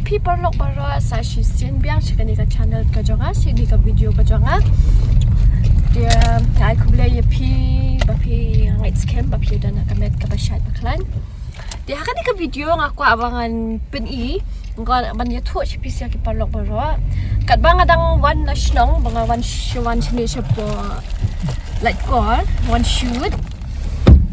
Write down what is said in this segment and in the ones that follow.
people look bara sa shi sin biang chicken ka channel ka jonga si ni ka video ka jonga dia ai ku bela pi ba pi ngai scam ba pi dan ka met ka ba shat baklan dia kan ka video nga ko abangan pen i ngko ban ya thu chi pi sia ki parlok bara kat bang adang one national bang one chini po like call one shoot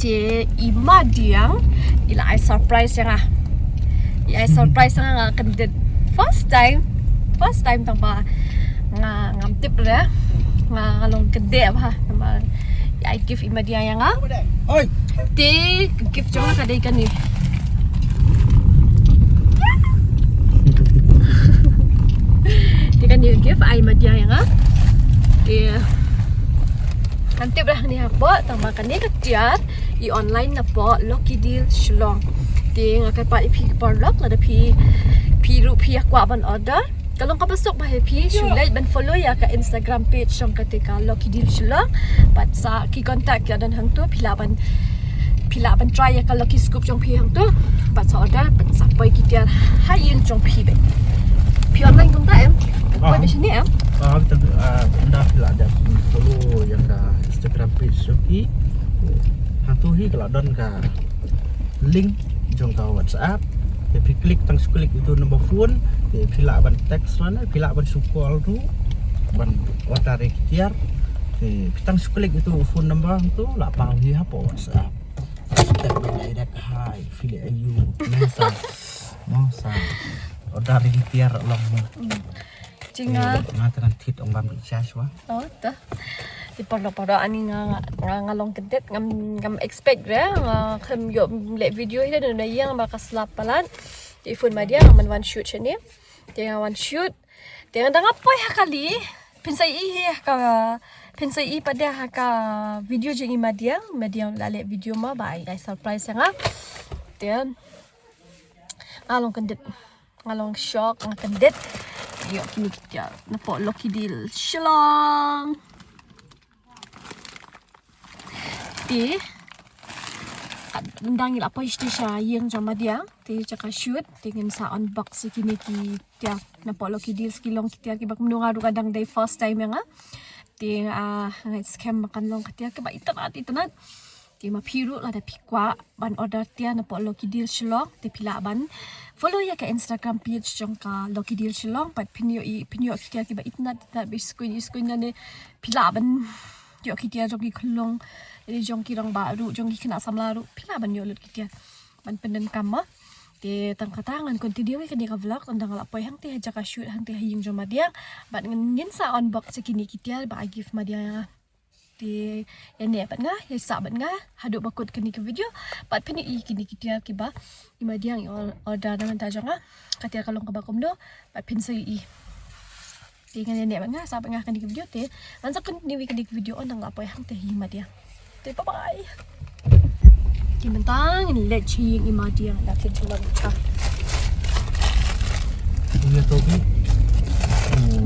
je ima diang ila I surprise yang I surprise nga kandet first time tang ba nga ngamtip ra nga ngalong kede ba nama I give ima dia yang oi ti gift jong ka dei kan ni ti kan ni give I ima dia yang ti kantip ra ni hapo tang ba kan ni ketiat I online na po Lucky Deal Shillong ti nga kay pa ipi parlok la da pi pi akwa ban order kalong ka pasok ba pi shulay ban follow ya ka Instagram page song katika Lucky Deal Shillong pat sa ki contact ya dan hang tu pila ban try ya ka Lucky Scoop jong pi hang tu pat sa order pat sa poi ki tiar hayin jong pi be pi online kung ta em poi be sini em kita anda pila ada follow yang ka Instagram page Shopee hang tu hi kalau don ka link jong ka WhatsApp tapi klik tang klik itu nombor phone pila ban teks mana pila ban sukol tu ban order ikhtiar pitang klik itu phone number tu la pau hi apa WhatsApp step direct hi file ayu masa order ikhtiar long jinga ngataran tit ong bam charge wa oh ta di parlo ani nga ngalong kedet ngam expect re kham yo le video hila na yang makaslap palan di phone media man one shoot chani dia one shoot dia ndang apoy hakali pinsai i pada haka video je media lale video ma bai guys surprise nga dia ngalong kedet ngalong shock ng kedet yo kini kita napo Lucky Deal Shillong ti ndang ila pa isti siya yang jama dia ti chaka shoot tingin sa unbox kini ki tia na polo ki deals kilong kitia ki bak menunga ru kadang day first time nga ti scam makan long kitia ki ba itanat ti mapiru la da pikwa ban order tia na polo ki deals Shillong ti pila ban follow ya ka Instagram page jong ka Lucky Deal Shillong pat pinyo kitia ki ba itanat biskuin na ne pila ban yo kitia jong ki khulong ini jong ki rong baru jong ki kena samlaru pila ban yo lut kitia ban penden kama ti tang katangan continue ka ni ka vlog undang la poy hang ti haja ka shoot hang ti haying jong madia ban ngin sa unbox kini kitia ba give madia ti yan ne ban nga ya sa ban nga hadu bakut kini ka video pat pini I kini kitia ki ba I madia order naman ta jong katia kalong ka bakom do pat pin sa I tinggal ni nga sabi nga kandig video te ansa continue kandig video on ang apoy hang tehima dia te bye bye kimantang in let ching ima dia natin tulang cha iya tobi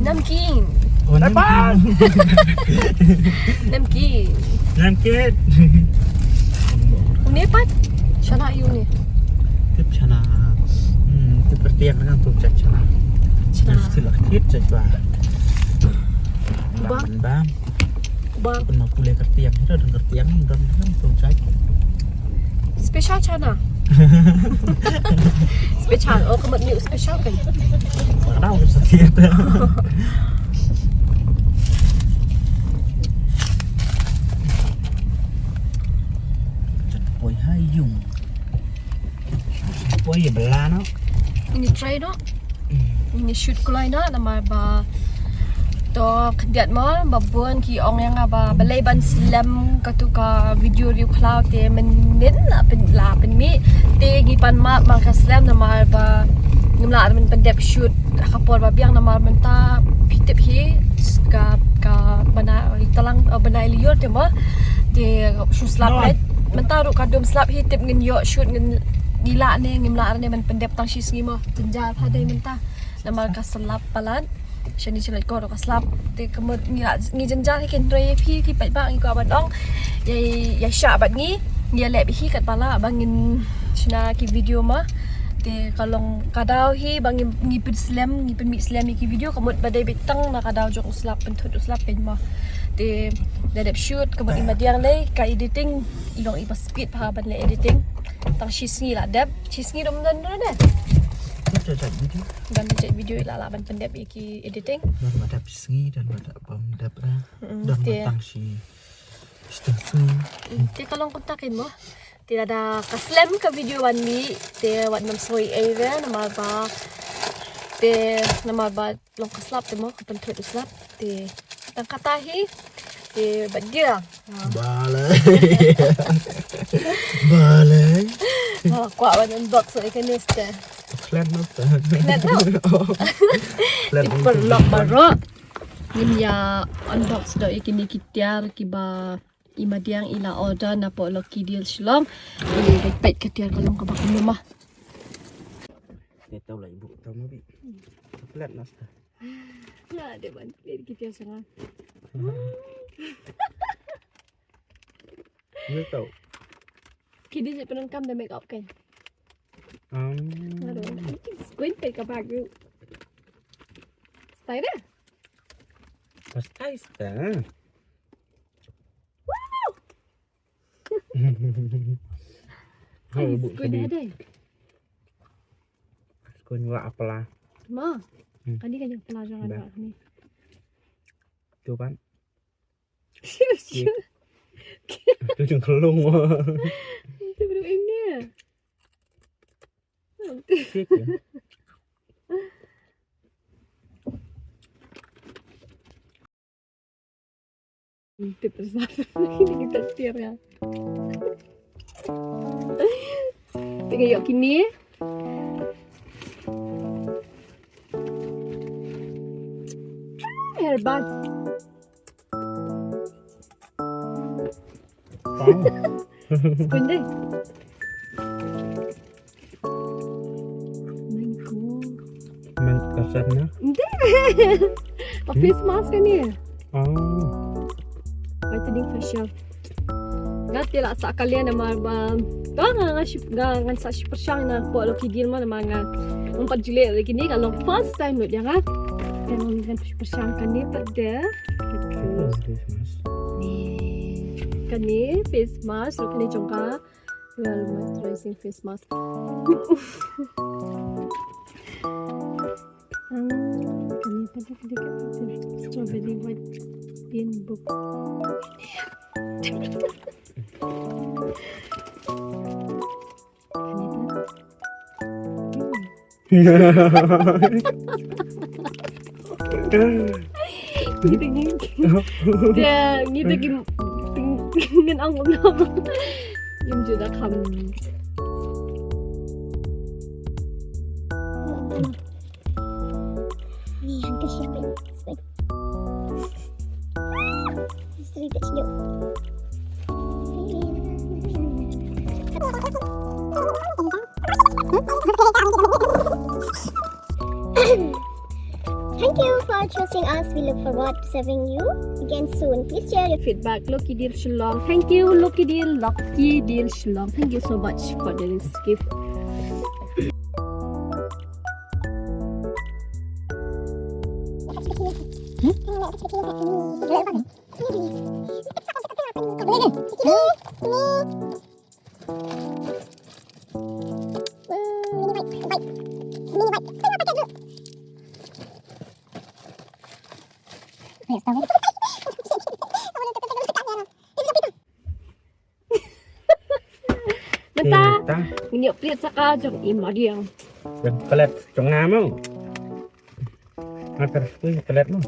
namkin namkin unepat chana yun tip chana tip pertiak dengan tuh chana still aktif saja bang pernah kuliah kertiang itu dan kertiang dan belum saya special chana special oh kemat new special kan tahu setiap boy hayung boy belano ini try no ini shoot kulai na nama ba to kediat mo babon ki ong yang ba balai ban slam katuka video riu cloud te menin la pen mi te gi pan ma ka slam nama ba ngimla men pendep shoot kapor ba biang nama menta pitip hi ka bana italang bana liur te mo te shoot slap red menta ru kadum slap hi tip ngin yo shoot ngin dila ne ngimla ne men pendep tang shis ngimo tenjar hadai menta nama ka slap palan shani chalai ko ka slap te kamot ngi jenjar hi ken rei phi ki pai ba ngi ko ba dong ya sha ba ngi ya le bi hi kat bala bangin china ki video ma Te kalong kadaw hi bang ngipin slam ngipin mi slam iki video kamut badai bitang na kadaw jong uslap pentut uslap pen mo. Te dadap shoot kamut imadiang lay ka editing ilong ipa speed pa ban le editing. Tang shisngi la dap shisngi dom dan dah. Cek video. Dan cek video ila la ban pendap iki editing. Dan ada pisngi dan ada pemdap dan Te matang si steng. te kalong kontakin mo. Te ada ka slam ka video wan mi te wat nam soi area nama ba te nama ba long kaslap te mo ka pentut uslap te tang katahi te badia. Balai. Balai. Kuat wan unbox so ikan nesta. Flat not. Net no. Flat Perlok barok. Nimya unbox do ikan ikityar kiba imadiang ila order na po Lucky Deal Shillong. Pet ketiar kalong kabak rumah. Ni tahu lah ibu tahu mau bi. Flat not. Ya, dia ban play ketiar sangat. Ni tahu. Kini saya pernah kam dah make up kan. Aduh, squint pet kabak you. Style dah. Pasti sta. Ay, Bu squint ada. Squint wa apalah. Ma, kani kan yang pelajaran Dah. ni. Tu kan. Siu. Tu jeng kelung. Itu baru ini. Sik ya. Itu tersasar ini kita setir ya. Tengok yuk kini. Herbal. Squint deh. My God. Men kasarnya. Face mask kan ni. Oh. Whitening facial. Ngati lah sa kalian nama ba. Ngan sa super syang na po Lucky Deal mo nama nga. Umpat juli lagi ni kalau first time lo dia kan. Dan ngan super syang kan ni pada. Ni kan ni face mask lo kan ni jongka. Well moisturizing face mask. Kan ni pada kedekatan strawberry white bean book. Kita ni dia kita ngin ang ulam yung juda kam Ni hampir siapa ni? Isteri tak sejuk. Thank you for choosing us. We look forward to serving you again soon. Please share your feedback. Lucky Deal Shillong. Thank you, Lucky Deal Shillong. Thank you so much for this gift. Bentar, ini update saka jom imadiang. Dan kelet congam mau. Agar tu kelet mau.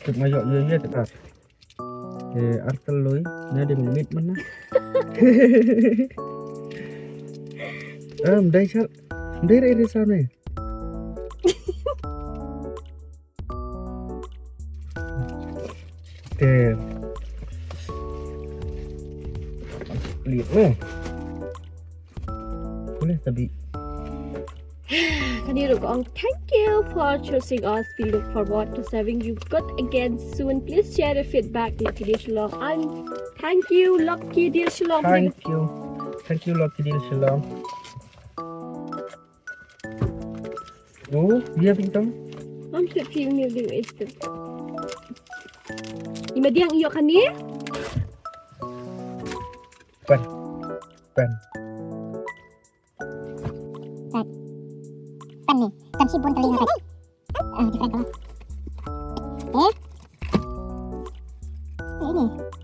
Tụt mà dọn dưa tụt à. Thì ăn tân lối, nó đi một mít mana. Đây sao? Đây sao này? Oke. Lihat nih. Boleh tapi kaniro kong thank you for choosing us. We look forward to serving you good again soon. Please share the feedback. Lucky Deal Shillong. And thank you, Lucky Deal Shillong. Thank you Lucky Deal Shillong. Oh, dia bintang. I'm still feeling you wasted. Ima diang iyo kani? Pen. Pen nih, kan sibun telinga tadi. Different color. Ini.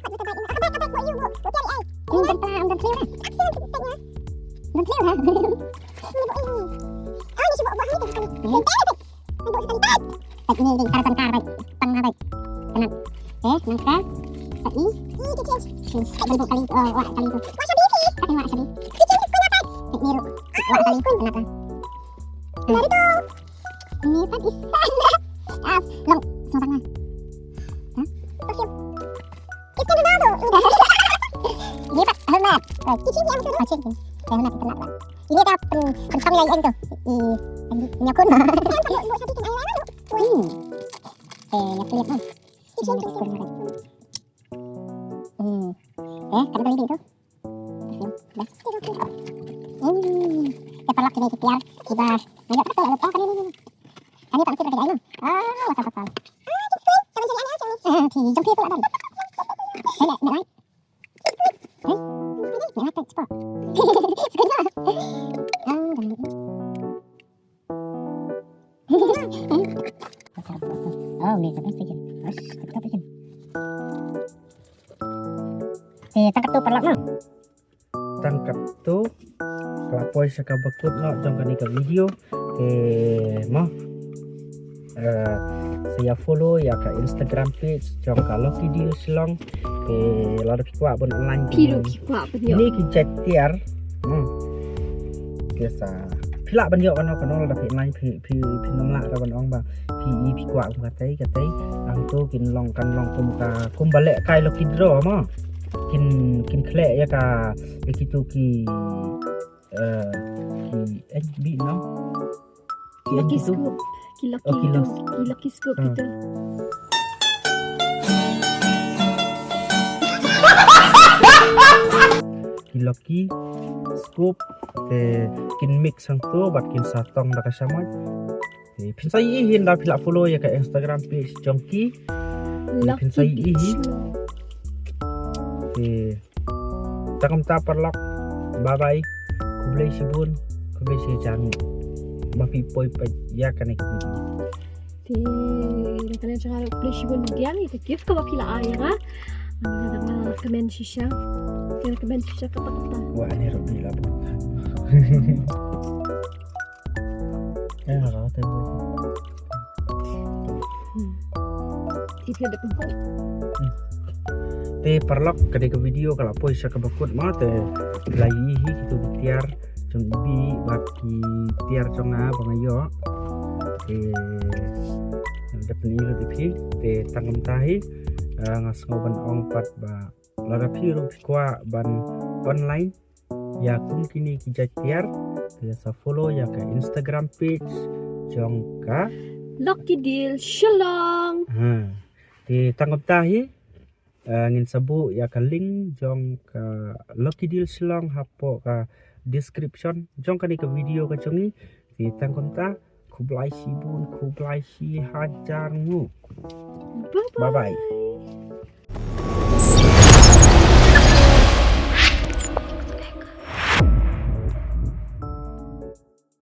Apa buat you, Bu? Buat cari ai. Ini kan pernah udah clear lah. Udah clear lah. Ini buat ini. Oh, ini buat ini kan. Ini. Buat sekali tak. Tak ini taruh baik. Tengah baik. Kanan. Nangka. Sai. Ini kecil. Kali kali kali itu. Wasabi. Tapi wasabi. Kecil kenapa? Niru. Kali kenapa? Dari tu. Ini kan ikan. Long. Sama tangan. Hah? Perfume. Ikan Ronaldo. Ini Pak Ahmad. Kecil yang sudah. Kecil. Ahmad kenapa? Ini ada pensong yang itu. Ini aku mah. Buat satu kan air lalu. Yang clear kan. Kecil tu. Kan kali itu. Dah. Perlak ini biar kita ayo kita lupa kan ini. Kami tak kita kerjain. Masa total. Jangan jadi aneh jangan. Thì trong kia tôi đã đần. Đây này, mẹ lái. Đấy. Mẹ lái cái sport. Screen đó. Oh, nih sampai station. Harus kita station. Tangkap tu perlak mah. Tangkap tu kelapoi saka bakut no jong kani ka video mo saya follow ya ka Instagram page jong ka Lucky Deal Shillong lada pikwa bon online Piru kikwa penyo. ini ki jatiar biasa pila ban yo ono kono lada pi online pi nomla ra ban ong ba pi pikwa ka tai ang tu kin long kan long tum ka kum balek kai Lucky Draw mo kin kle ya ka kitu ki HB no? Lucky Scoop. Lucky Scoop itu. Lucky Scoop kin mix sang tu bat kin satong da kasama. Pinsai ihin da pila follow ya ka Instagram page Jongki. Pinsai ihin. Takam ta perlak. Bye bye. Kublai sibun, kublai si jangu. Mapi poi pa ya kan ik. Ti nakana cara kublai sibun diang itu gift ka pila aya ka. Ang recommend siya. Recommend siya kata-kata. Wah, ni ro bila bu. Ya ra ta bu. Itu ada pun. Te perlak kade ke video kalau poi sa ka bakut ma te lai hi kitu tiar jong ibi baki tiar jonga bangayo dapat ni lo dipi te tangam tahi ngas ngoban ong pat ba lara piru pikwa ban online ya kum kini ki tiar te sa follow ya ka Instagram page jong ka Lucky Deal Shillong. te tangam tahi ngin sabu ya ka link jong ka Lucky Deal Shillong hapo ka description jong ka ni ka video ka jongi ti tangkom ta kublai sibun kublai si hajar mu bye bye